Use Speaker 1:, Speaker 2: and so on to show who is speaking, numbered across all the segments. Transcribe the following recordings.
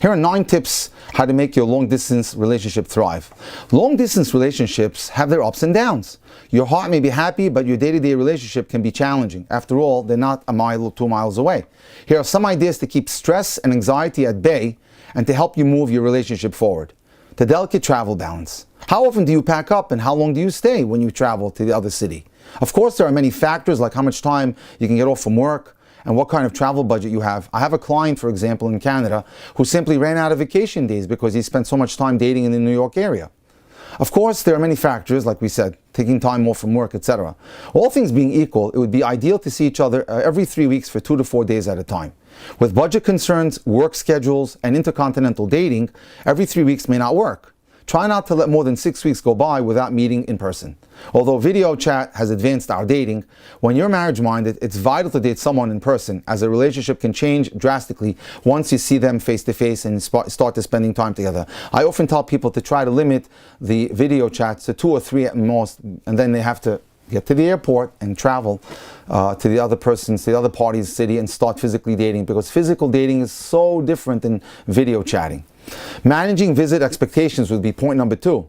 Speaker 1: Here are 9 tips how to make your long-distance relationship thrive. Long-distance relationships have their ups and downs. Your heart may be happy, but your day-to-day relationship can be challenging. After all, they're not a mile or 2 miles away. Here are some ideas to keep stress and anxiety at bay and to help you move your relationship forward. The delicate travel balance. How often do you pack up and how long do you stay when you travel to the other city? Of course, there are many factors like how much time you can get off from work and what kind of travel budget you have. I have a client, for example, in Canada who simply ran out of vacation days because he spent so much time dating in the New York area. Of course, there are many factors, like we said, taking time off from work, etc. All things being equal, it would be ideal to see each other every 3 weeks for 2 to 4 days at a time. With budget concerns, work schedules, and intercontinental dating, every 3 weeks may not work. Try not to let more than 6 weeks go by without meeting in person. Although video chat has advanced our dating, when you're marriage-minded, it's vital to date someone in person, as a relationship can change drastically once you see them face-to-face and start to spending time together. I often tell people to try to limit the video chats to 2 or 3 at most, and then they have to get to the airport and travel to the other party's city and start physically dating, because physical dating is so different than video chatting. Managing visit expectations would be point number 2.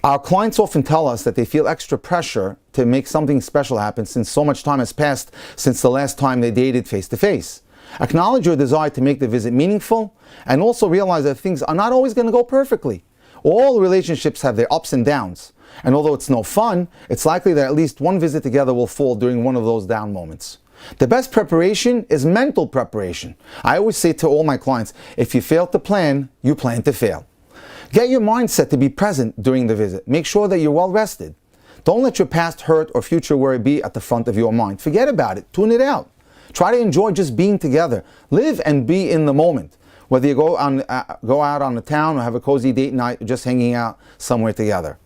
Speaker 1: Our clients often tell us that they feel extra pressure to make something special happen since so much time has passed since the last time they dated face-to-face. Acknowledge your desire to make the visit meaningful and also realize that things are not always going to go perfectly. All relationships have their ups and downs, and although it's no fun, it's likely that at least one visit together will fall during one of those down moments. The best preparation is mental preparation. I always say to all my clients, if you fail to plan, you plan to fail. Get your mindset to be present during the visit. Make sure that you're well rested. Don't let your past hurt or future worry be at the front of your mind. Forget about it. Tune it out. Try to enjoy just being together. Live and be in the moment. Whether you go out on the town or have a cozy date night or just hanging out somewhere together.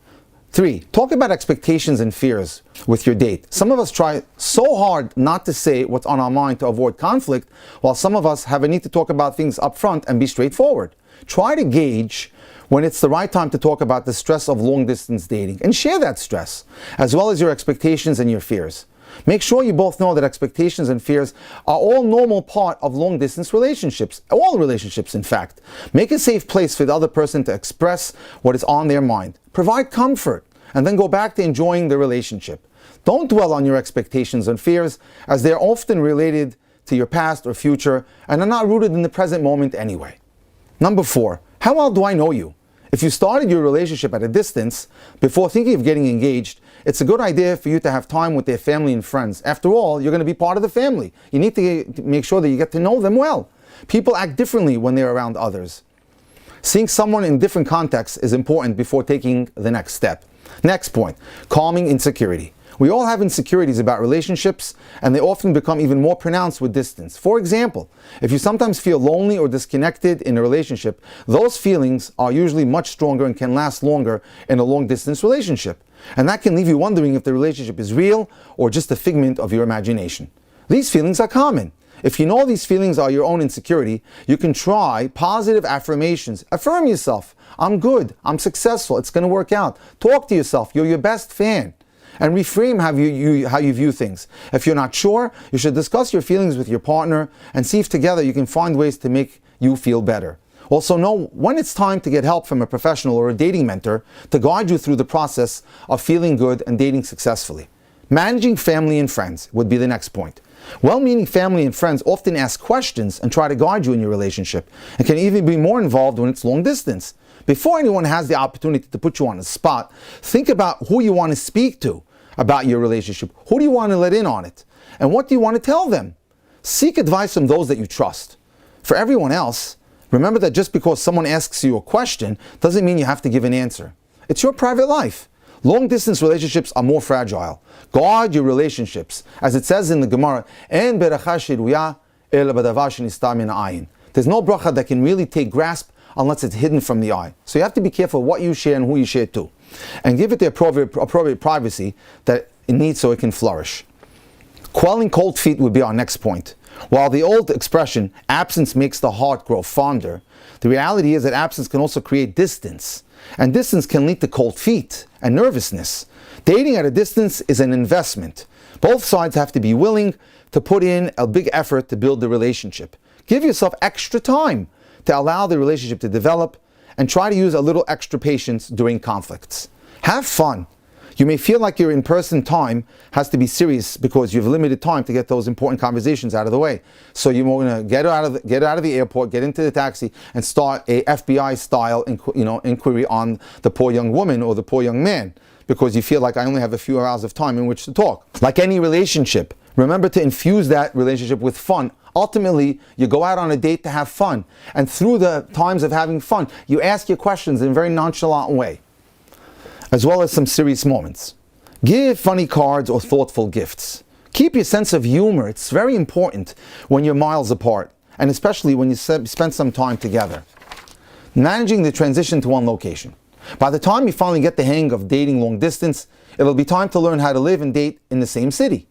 Speaker 1: 3, talk about expectations and fears with your date. Some of us try so hard not to say what's on our mind to avoid conflict, while some of us have a need to talk about things up front and be straightforward. Try to gauge when it's the right time to talk about the stress of long-distance dating and share that stress, as well as your expectations and your fears. Make sure you both know that expectations and fears are all normal part of long-distance relationships, all relationships in fact. Make a safe place for the other person to express what is on their mind. Provide comfort, and then go back to enjoying the relationship. Don't dwell on your expectations and fears, as they are often related to your past or future and are not rooted in the present moment anyway. Number 4, how well do I know you? If you started your relationship at a distance before thinking of getting engaged, it's a good idea for you to have time with their family and friends. After all, you're going to be part of the family. You need to make sure that you get to know them well. People act differently when they're around others. Seeing someone in different contexts is important before taking the next step. Next point, calming insecurity. We all have insecurities about relationships, and they often become even more pronounced with distance. For example, if you sometimes feel lonely or disconnected in a relationship, those feelings are usually much stronger and can last longer in a long-distance relationship. And that can leave you wondering if the relationship is real or just a figment of your imagination. These feelings are common. If you know these feelings are your own insecurity, you can try positive affirmations. Affirm yourself. I'm good. I'm successful. It's going to work out. Talk to yourself. You're your best fan. And reframe how you view things. If you're not sure, you should discuss your feelings with your partner and see if together you can find ways to make you feel better. Also know when it's time to get help from a professional or a dating mentor to guide you through the process of feeling good and dating successfully. Managing family and friends would be the next point. Well-meaning family and friends often ask questions and try to guide you in your relationship, and can even be more involved when it's long distance. Before anyone has the opportunity to put you on the spot, think about who you want to speak to about your relationship. Who do you want to let in on it? And what do you want to tell them? Seek advice from those that you trust. For everyone else, remember that just because someone asks you a question doesn't mean you have to give an answer. It's your private life. Long-distance relationships are more fragile. Guard your relationships. As it says in the Gemara, "En beracha shiruya ela b'davar shenistar min ha'ayin." There's no bracha that can really take grasp unless it's hidden from the eye. So you have to be careful what you share and who you share to. And give it the appropriate privacy that it needs so it can flourish. Quelling cold feet would be our next point. While the old expression, absence makes the heart grow fonder, the reality is that absence can also create distance. And distance can lead to cold feet and nervousness. Dating at a distance is an investment. Both sides have to be willing to put in a big effort to build the relationship. Give yourself extra time to allow the relationship to develop, and try to use a little extra patience during conflicts. Have fun. You may feel like your in-person time has to be serious because you have limited time to get those important conversations out of the way. So you're going to get out of the airport, get into the taxi, and start a FBI-style inquiry on the poor young woman or the poor young man, because you feel like I only have a few hours of time in which to talk. Like any relationship, remember to infuse that relationship with fun. Ultimately, you go out on a date to have fun, and through the times of having fun, you ask your questions in a very nonchalant way, as well as some serious moments. Give funny cards or thoughtful gifts. Keep your sense of humor. It's very important when you're miles apart, and especially when you spend some time together. Managing the transition to one location. By the time you finally get the hang of dating long distance, it'll be time to learn how to live and date in the same city.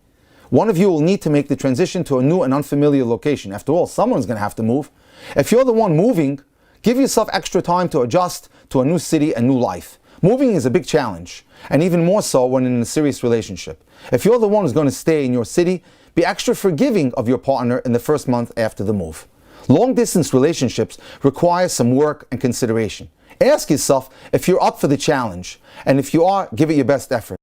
Speaker 1: One of you will need to make the transition to a new and unfamiliar location. After all, someone's going to have to move. If you're the one moving, give yourself extra time to adjust to a new city and new life. Moving is a big challenge, and even more so when in a serious relationship. If you're the one who's going to stay in your city, be extra forgiving of your partner in the first month after the move. Long-distance relationships require some work and consideration. Ask yourself if you're up for the challenge, and if you are, give it your best effort.